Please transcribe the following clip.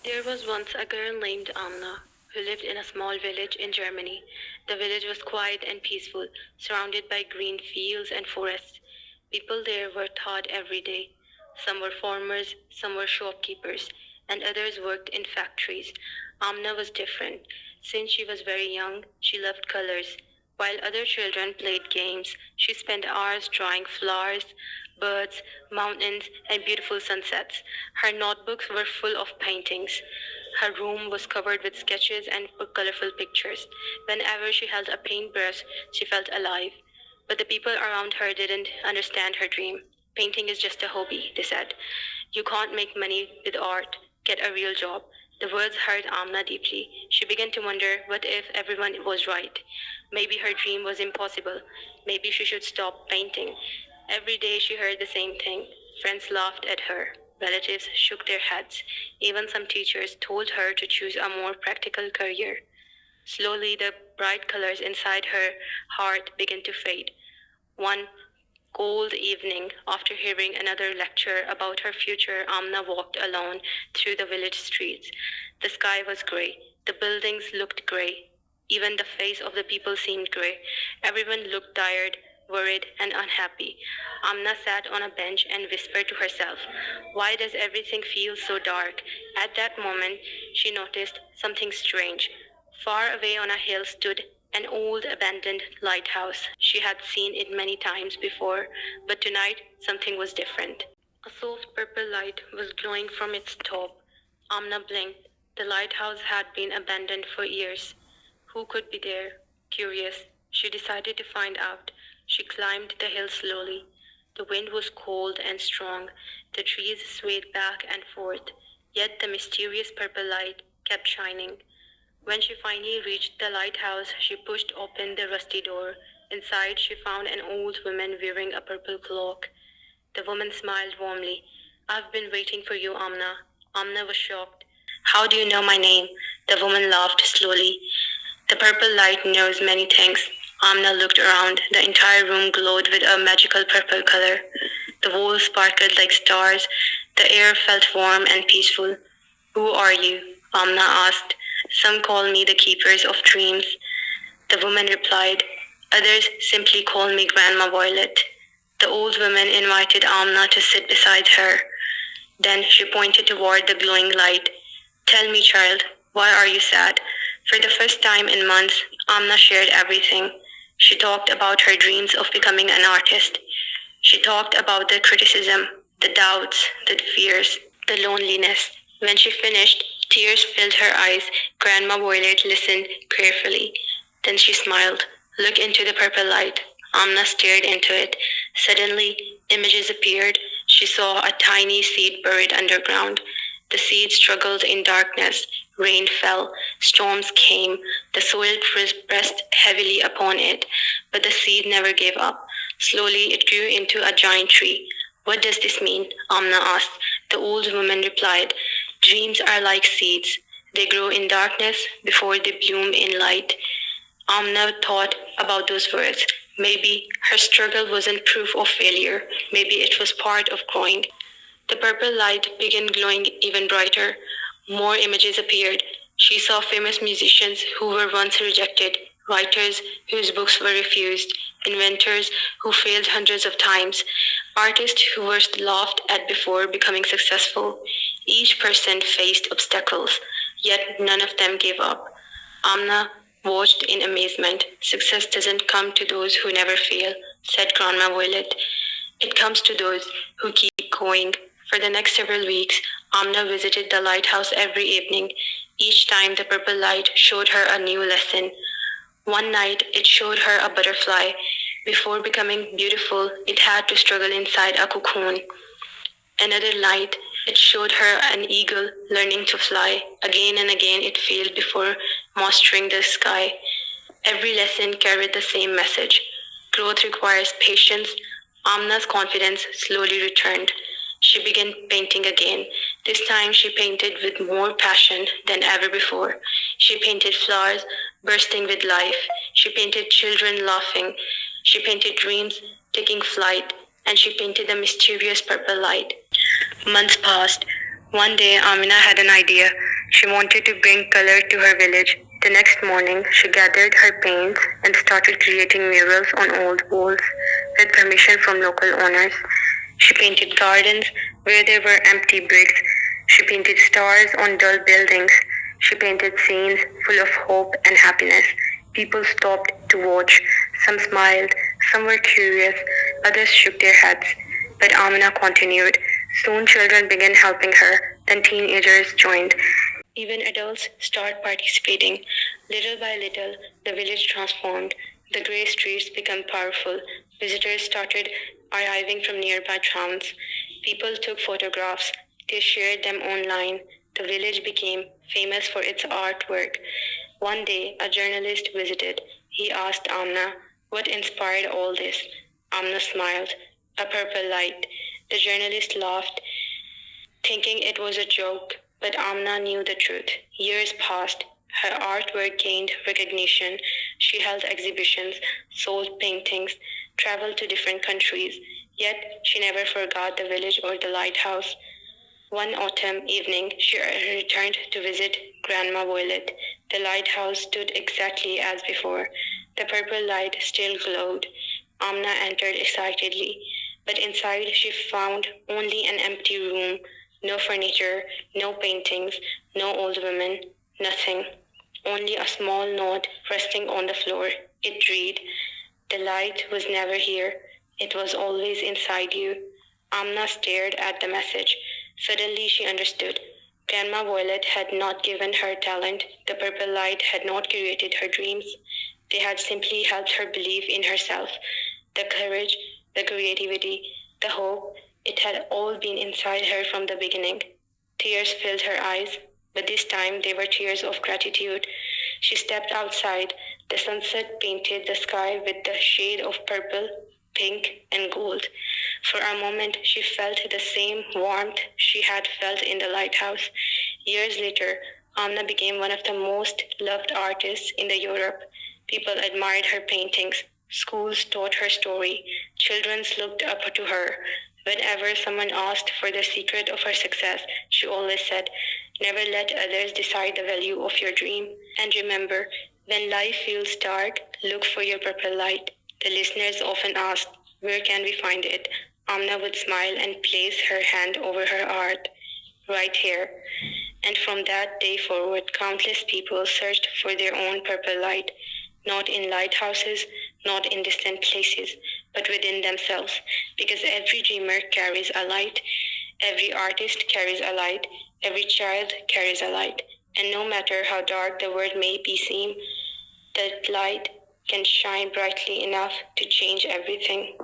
There was once a girl named Amna who lived in a small village in Germany. The village was quiet and peaceful, surrounded by green fields and forests. People there worked hard every day. Some were farmers, some were shopkeepers, and others worked in factories. Amna was different. Since she was very young, she loved colors. While other children played games, she spent hours drawing flowers, birds, mountains, and beautiful sunsets. Her notebooks were full of paintings. Her room was covered with sketches and colorful pictures. Whenever she held a paintbrush, she felt alive. But the people around her didn't understand her dream. Painting is just a hobby, they said. You can't make money with art. Get a real job. The words hurt Amna deeply. She began to wonder what if everyone was right? Maybe her dream was impossible. Maybe she should stop painting. Every day she heard the same thing. Friends laughed at her. Relatives shook their heads. Even some teachers told her to choose a more practical career. Slowly, the bright colors inside her heart began to fade. One cold evening, after hearing another lecture about her future, Amna walked alone through the village streets. The sky was gray. The buildings looked gray. Even the face of the people seemed gray. Everyone looked tired, worried, and unhappy. Amna sat on a bench and whispered to herself, "Why does everything feel so dark?" At that moment, she noticed something strange. Far away on a hill stood an old abandoned lighthouse. She had seen it many times before, but tonight something was different. A soft purple light was glowing from its top. Amna blinked. The lighthouse had been abandoned for years. Who could be there? Curious, she decided to find out. She climbed the hill slowly. The wind was cold and strong. The trees swayed back and forth, yet the mysterious purple light kept shining. When she finally reached the lighthouse, she pushed open the rusty door. Inside, she found an old woman wearing a purple cloak. The woman smiled warmly. "I've been waiting for you, Amna." Amna was shocked. "How do you know my name?" The woman laughed slowly. "The purple light knows many things." Amna looked around. The entire room glowed with a magical purple color. The walls sparkled like stars. The air felt warm and peaceful. "Who are you?" Amna asked. "Some call me the keepers of dreams." The woman replied. "Others simply call me Grandma Violet." The old woman invited Amna to sit beside her. Then she pointed toward the glowing light. "Tell me, child, why are you sad?" For the first time in months, Amna shared everything. She talked about her dreams of becoming an artist. She talked about the criticism, the doubts, the fears, the loneliness. When she finished, tears filled her eyes. Grandma Violet listened carefully. Then she smiled. "Look into the purple light." Amna stared into it. Suddenly, images appeared. She saw a tiny seed buried underground. The seed struggled in darkness. Rain fell. Storms came. The soil pressed heavily upon it. But the seed never gave up. Slowly, it grew into a giant tree. "What does this mean?" Amna asked. The old woman replied, "Dreams are like seeds. They grow in darkness before they bloom in light." Amna thought about those words. Maybe her struggle wasn't proof of failure. Maybe it was part of growing. The purple light began glowing even brighter. More images appeared. She saw famous musicians who were once rejected, writers whose books were refused, inventors who failed hundreds of times, artists who were laughed at before becoming successful. Each person faced obstacles, yet none of them gave up. Amna watched in amazement. "Success doesn't come to those who never fail," said Grandma Violet. "It comes to those who keep going." For the next several weeks, Amna visited the lighthouse every evening. Each time the purple light showed her a new lesson. One night it showed her a butterfly. Before becoming beautiful, it had to struggle inside a cocoon. Another night it showed her an eagle learning to fly. Again and again it failed before mastering the sky. Every lesson carried the same message. Growth requires patience. Amna's confidence slowly returned. She began painting again. This time she painted with more passion than ever before. She painted flowers bursting with life. She painted children laughing. She painted dreams taking flight. And she painted the mysterious purple light. Months passed. One day Amina had an idea. She wanted to bring color to her village. The next morning, she gathered her paints and started creating murals on old walls with permission from local owners. She painted gardens where there were empty bricks. She painted stars on dull buildings. She painted scenes full of hope and happiness. People stopped to watch. Some smiled, some were curious, others shook their heads. But Amina continued. Soon children began helping her, then teenagers joined. Even adults start participating. Little by little, the village transformed. The grey streets became powerful. Visitors started arriving from nearby towns. People took photographs. They shared them online. The village became famous for its artwork. One day, a journalist visited. He asked Amna, "What inspired all this?" Amna smiled. "A purple light." The journalist laughed, thinking it was a joke, but Amna knew the truth. Years passed. Her artwork gained recognition. She held exhibitions, sold paintings, traveled to different countries. Yet she never forgot the village or the lighthouse. One autumn evening, she returned to visit Grandma Violet. The lighthouse stood exactly as before. The purple light still glowed. Amna entered excitedly, but inside she found only an empty room. No furniture, no paintings, no old women, nothing. Only a small note resting on the floor. It read, "The light was never here. It was always inside you." Amna stared at the message. Suddenly she understood. Grandma Violet had not given her talent. The purple light had not created her dreams. They had simply helped her believe in herself. The courage, the creativity, the hope, it had all been inside her from the beginning. Tears filled her eyes, but this time they were tears of gratitude. She stepped outside. The sunset painted the sky with the shade of purple, pink, and gold. For a moment, she felt the same warmth she had felt in the lighthouse. Years later, Amna became one of the most loved artists in the Europe. People admired her paintings. Schools taught her story. Children looked up to her. Whenever someone asked for the secret of her success, she always said, "Never let others decide the value of your dream. And remember, when life feels dark, look for your purple light." The listeners often asked, "Where can we find it?" Amna would smile and place her hand over her art. "Right here." And from that day forward, countless people searched for their own purple light, not in lighthouses, not in distant places, but within themselves, because every dreamer carries a light, every artist carries a light, every child carries a light, and no matter how dark the world may be seem, that light can shine brightly enough to change everything.